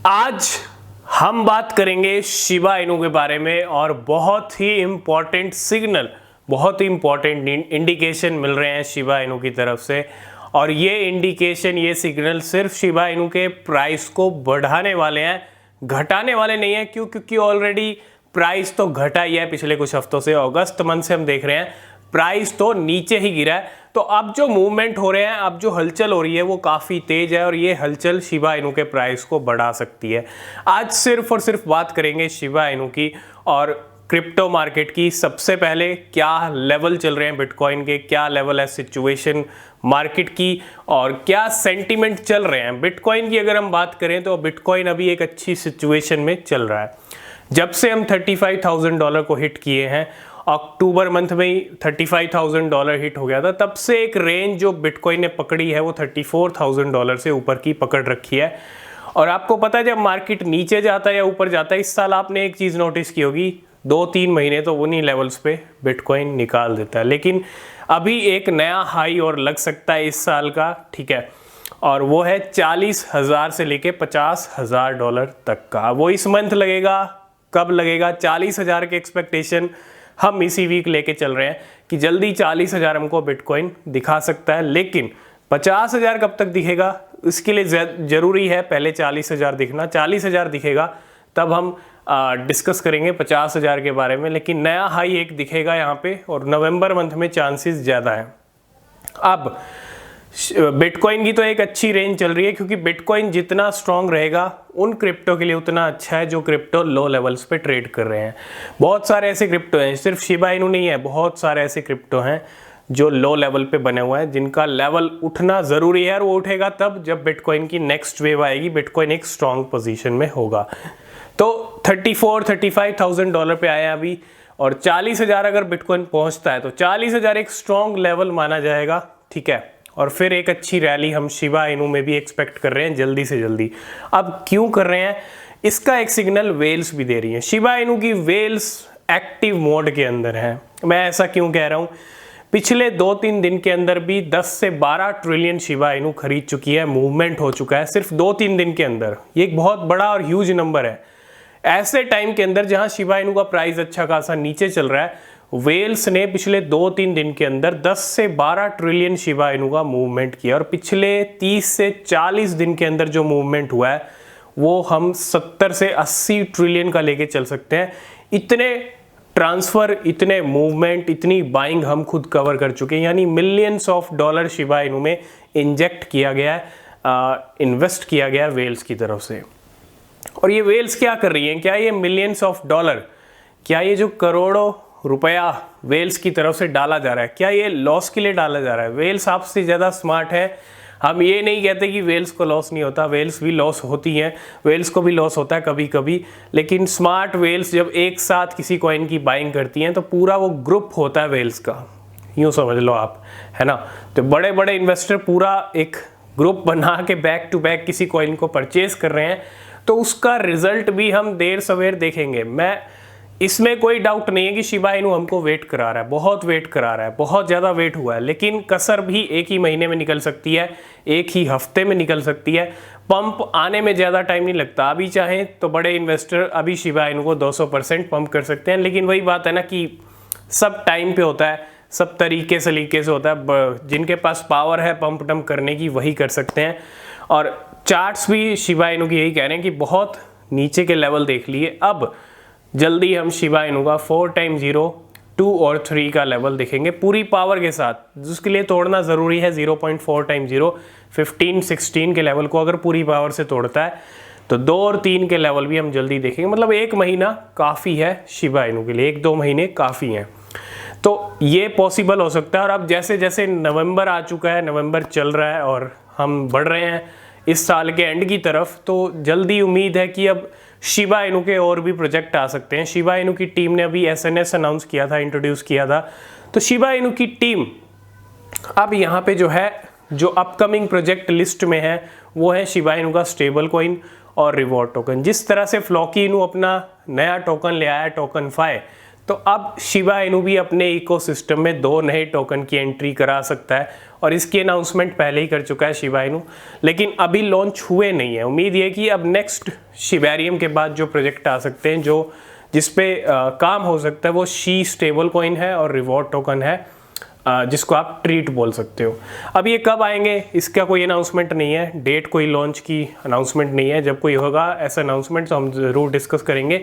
आज हम बात करेंगे शिबा इनू के बारे में और बहुत ही इम्पॉर्टेंट सिग्नल, बहुत ही इम्पॉर्टेंट इंडिकेशन मिल रहे हैं शिबा इनू की तरफ से। और ये इंडिकेशन, ये सिग्नल सिर्फ शिबा इनू के प्राइस को बढ़ाने वाले हैं, घटाने वाले नहीं हैं। क्योंकि ऑलरेडी प्राइस तो घटा ही है पिछले कुछ हफ्तों से। अगस्त मंथ से हम देख रहे हैं प्राइस तो नीचे ही गिरा है। तो अब जो मूवमेंट हो रहे हैं, अब जो हलचल हो रही है वो काफ़ी तेज है और ये हलचल शिबा इनू के प्राइस को बढ़ा सकती है। आज सिर्फ और सिर्फ बात करेंगे शिबा इनू की और क्रिप्टो मार्केट की। सबसे पहले क्या लेवल चल रहे हैं बिटकॉइन के, क्या लेवल है सिचुएशन मार्केट की और क्या सेंटीमेंट चल रहे हैं। बिटकॉइन की अगर हम बात करें तो बिटकॉइन अभी एक अच्छी सिचुएशन में चल रहा है। जब से हम $35,000 को हिट किए हैं, अक्टूबर मंथ में ही $35,000 हिट हो गया था, तब से एक रेंज जो बिटकॉइन ने पकड़ी है वो $34,000 से ऊपर की पकड़ रखी है। और आपको पता है जब मार्केट नीचे जाता है या ऊपर जाता है, इस साल आपने एक चीज़ नोटिस की होगी, 2-3 महीने तो उन्हीं लेवल्स पे बिटकॉइन निकाल देता है। लेकिन अभी एक नया हाई और लग सकता है इस साल का, ठीक है, और वो है 40,000 से लेके $50,000 तक का। वो इस मंथ लगेगा, कब लगेगा? 40,000 के एक्सपेक्टेशन हम इसी वीक लेके चल रहे हैं कि जल्दी 40,000 हमको बिटकॉइन दिखा सकता है। लेकिन 50,000 कब तक दिखेगा, इसके लिए ज़रूरी है पहले 40,000 दिखना। 40,000 दिखेगा तब हम डिस्कस करेंगे 50,000 के बारे में। लेकिन नया हाई एक दिखेगा यहाँ पे और नवंबर मंथ में चांसेस ज़्यादा है। अब बिटकॉइन की तो एक अच्छी रेंज चल रही है क्योंकि बिटकॉइन जितना स्ट्रांग रहेगा उन क्रिप्टो के लिए उतना अच्छा है जो क्रिप्टो लो लेवल्स पे ट्रेड कर रहे हैं। बहुत सारे ऐसे क्रिप्टो हैं, सिर्फ शिबा इनू नहीं है, बहुत सारे ऐसे क्रिप्टो हैं जो लो लेवल पे बने हुए हैं, जिनका लेवल उठना ज़रूरी है। और वो उठेगा तब जब बिटकॉइन की नेक्स्ट वेव आएगी, बिटकॉइन एक स्ट्रांग पोजीशन में होगा। तो $34,000-$35,000 पे आया अभी, और 40,000 अगर बिटकॉइन पहुंचता है तो 40,000 एक स्ट्रांग लेवल माना जाएगा, ठीक है। और फिर एक अच्छी रैली हम शिबा इनू में भी एक्सपेक्ट कर रहे हैं जल्दी से जल्दी। अब क्यों कर रहे हैं, इसका एक सिग्नल वेल्स भी दे रही है। शिबा इनू की वेल्स एक्टिव मोड के अंदर है। मैं ऐसा क्यों कह रहा हूँ, पिछले 2-3 दिन के अंदर भी 10 से 12 ट्रिलियन शिबा इनू खरीद चुकी है, मूवमेंट हो चुका है सिर्फ 2-3 दिन के अंदर। ये एक बहुत बड़ा और ह्यूज नंबर है। ऐसे टाइम के अंदर जहां शिबा इनू का प्राइस अच्छा खासा नीचे चल रहा है, वेल्स ने पिछले 2-3 दिन के अंदर 10 से 12 ट्रिलियन शिबा इनू का मूवमेंट किया। और पिछले 30 से 40 दिन के अंदर जो मूवमेंट हुआ है वो हम 70 से 80 ट्रिलियन का लेके चल सकते हैं। इतने ट्रांसफ़र, इतने मूवमेंट, इतनी बाइंग हम खुद कवर कर चुके हैं। यानी millions of dollar Shiba Inu में इंजेक्ट किया गया है, इन्वेस्ट किया गया है वेल्स की तरफ से। और ये वेल्स क्या कर रही हैं, क्या ये मिलियंस ऑफ डॉलर, क्या ये जो करोड़ों रुपया वेल्स की तरफ से डाला जा रहा है, क्या ये लॉस के लिए डाला जा रहा है? वेल्स आपसे ज़्यादा स्मार्ट है। हम ये नहीं कहते कि वेल्स को लॉस नहीं होता, वेल्स भी लॉस होती हैं, वेल्स को भी लॉस होता है कभी कभी। लेकिन स्मार्ट वेल्स जब एक साथ किसी कॉइन की बाइंग करती हैं तो पूरा वो ग्रुप होता है वेल्स का, यूँ समझ लो आप, है ना। तो बड़े बड़े इन्वेस्टर पूरा एक ग्रुप बना के बैक टू बैक किसी कॉइन को परचेज कर रहे हैं, तो उसका रिजल्ट भी हम देर सवेर देखेंगे। मैं इसमें कोई डाउट नहीं है कि शिबा इनू हमको वेट करा रहा है, बहुत वेट करा रहा है, बहुत ज़्यादा वेट हुआ है। लेकिन कसर भी एक ही महीने में निकल सकती है, एक ही हफ्ते में निकल सकती है। पंप आने में ज़्यादा टाइम नहीं लगता। अभी चाहें तो बड़े इन्वेस्टर अभी शिबा इनू को 200% पंप कर सकते हैं। लेकिन वही बात है ना कि सब टाइम पे होता है, सब तरीके सलीके से होता है। जिनके पास पावर है पंप डंप करने की वही कर सकते हैं। और चार्ट्स भी शिबा इनू की यही कह रहे हैं कि बहुत नीचे के लेवल देख लिए। अब जल्दी हम शिबा इनू का 4x0, 2 और 3 का लेवल देखेंगे पूरी पावर के साथ, जिसके लिए तोड़ना ज़रूरी है 0.4x0, 15-16 के लेवल को अगर पूरी पावर से तोड़ता है तो 2 और 3 के लेवल भी हम जल्दी देखेंगे। मतलब 1 महीना काफ़ी है शिबा इनू के लिए, 1-2 महीने काफ़ी हैं। तो ये पॉसिबल हो सकता है। और अब जैसे जैसे नवंबर आ चुका है, नवंबर चल रहा है और हम बढ़ रहे हैं इस साल के एंड की तरफ, तो जल्दी उम्मीद है कि अब शिबा इनू के और भी प्रोजेक्ट आ सकते हैं। शिबा इनू की टीम ने अभी SNS अनाउंस किया था, इंट्रोड्यूस किया था। तो शिबा इनू की टीम अब यहाँ पे जो है, जो अपकमिंग प्रोजेक्ट लिस्ट में है वो है शिबा इनू का स्टेबल कॉइन और रिवॉर्ड टोकन। जिस तरह से फ्लॉकी इनू अपना नया टोकन ले आया, टोकन फाई, तो अब शिबा इनू भी अपने इकोसिस्टम में 2 नए टोकन की एंट्री करा सकता है और इसकी अनाउंसमेंट पहले ही कर चुका है शिबा इनू, लेकिन अभी लॉन्च हुए नहीं है। उम्मीद ये कि अब नेक्स्ट शिबेरियम के बाद जो प्रोजेक्ट आ सकते हैं, जो जिसपे काम हो सकता है, वो शी स्टेबल कॉइन है और रिवॉर्ड टोकन है, जिसको आप ट्रीट बोल सकते हो। अब ये कब आएंगे इसका कोई अनाउंसमेंट नहीं है, डेट कोई लॉन्च की अनाउंसमेंट नहीं है। जब कोई होगा ऐसा अनाउंसमेंट तो हम ज़रूर डिस्कस करेंगे।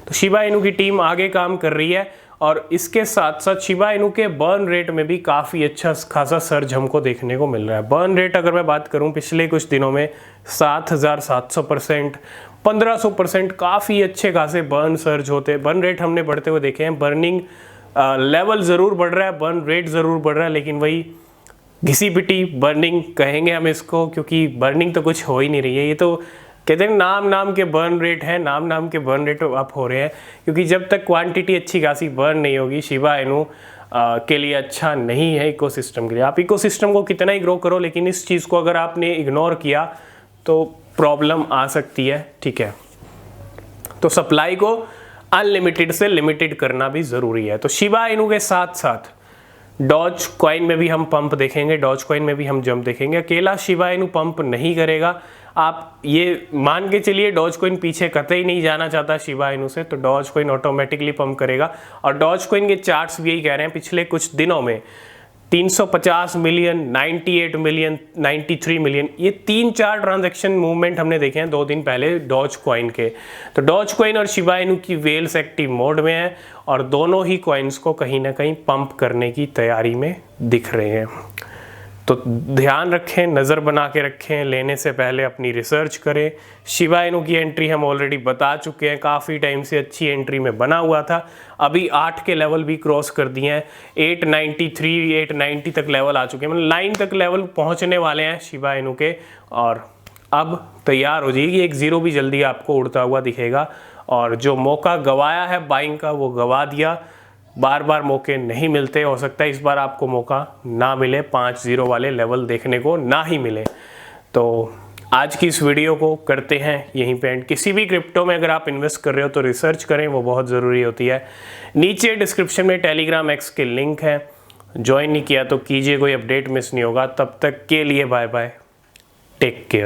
तो शिबा इनू की टीम आगे काम कर रही है और इसके साथ साथ शिबा इनू के बर्न रेट में भी काफ़ी अच्छा खासा सर्ज हमको देखने को मिल रहा है। बर्न रेट अगर मैं बात करूं पिछले कुछ दिनों में 7,700%, 1,500%, काफ़ी अच्छे खासे बर्न सर्ज होते, बर्न रेट हमने बढ़ते हुए देखे हैं। बर्निंग लेवल ज़रूर बढ़ रहा है, बर्न रेट ज़रूर बढ़ रहा है, लेकिन वही घिसी पिटी बर्निंग कहेंगे हम इसको, क्योंकि बर्निंग तो कुछ हो ही नहीं रही है। ये तो कहते हैं नाम के बर्न रेट है, नाम के बर्न रेट अप हो रहे हैं, क्योंकि जब तक क्वांटिटी अच्छी खासी बर्न नहीं होगी शिबा इनू के लिए अच्छा नहीं है इकोसिस्टम के लिए। आप इकोसिस्टम को कितना ही ग्रो करो, लेकिन इस चीज़ को अगर आपने इग्नोर किया तो प्रॉब्लम आ सकती है। ठीक है, तो सप्लाई को अनलिमिटेड से लिमिटेड करना भी ज़रूरी है। तो शिबा इनू के साथ साथ डॉज कॉइन में भी हम पंप देखेंगे, डॉज कॉइन में भी हम जंप देखेंगे। अकेला शिबा इनू पंप नहीं करेगा, आप ये मान के चलिए डॉज कॉइन पीछे कतई नहीं जाना चाहता शिबा इनू से, तो डॉज कॉइन ऑटोमेटिकली पंप करेगा। और डॉज कॉइन के चार्ट्स भी यही कह रहे हैं पिछले कुछ दिनों में 350 मिलियन, 98 मिलियन, 93 मिलियन, ये 3-4 ट्रांजैक्शन मूवमेंट हमने देखे हैं 2 दिन पहले डॉज कॉइन के। तो डॉज कॉइन और शिबा इनू की वेल्स एक्टिव मोड में है और दोनों ही कॉइन्स को कहीं ना कहीं पंप करने की तैयारी में दिख रहे हैं। तो ध्यान रखें, नज़र बना के रखें, लेने से पहले अपनी रिसर्च करें। शिबा इनू की एंट्री हम ऑलरेडी बता चुके हैं, काफ़ी टाइम से अच्छी एंट्री में बना हुआ था। अभी 8 के लेवल भी क्रॉस कर दिए हैं, 893, 890 तक लेवल आ चुके हैं, मतलब 9 तक लेवल पहुंचने वाले हैं शिबा इनू के। और अब तैयार हो जाइए, एक ज़ीरो भी जल्दी आपको उड़ता हुआ दिखेगा। और जो मौका गवाया है बाइंग का वो गवा दिया, बार बार मौके नहीं मिलते, हो सकता है इस बार आपको मौका ना मिले, 5-0 वाले लेवल देखने को ना ही मिले। तो आज की इस वीडियो को करते हैं यहीं पे एंड। किसी भी क्रिप्टो में अगर आप इन्वेस्ट कर रहे हो तो रिसर्च करें, वो बहुत ज़रूरी होती है। नीचे डिस्क्रिप्शन में टेलीग्राम एक्स के लिंक है, ज्वाइन नहीं किया तो कीजिए, कोई अपडेट मिस नहीं होगा। तब तक के लिए बाय बाय, टेक केयर।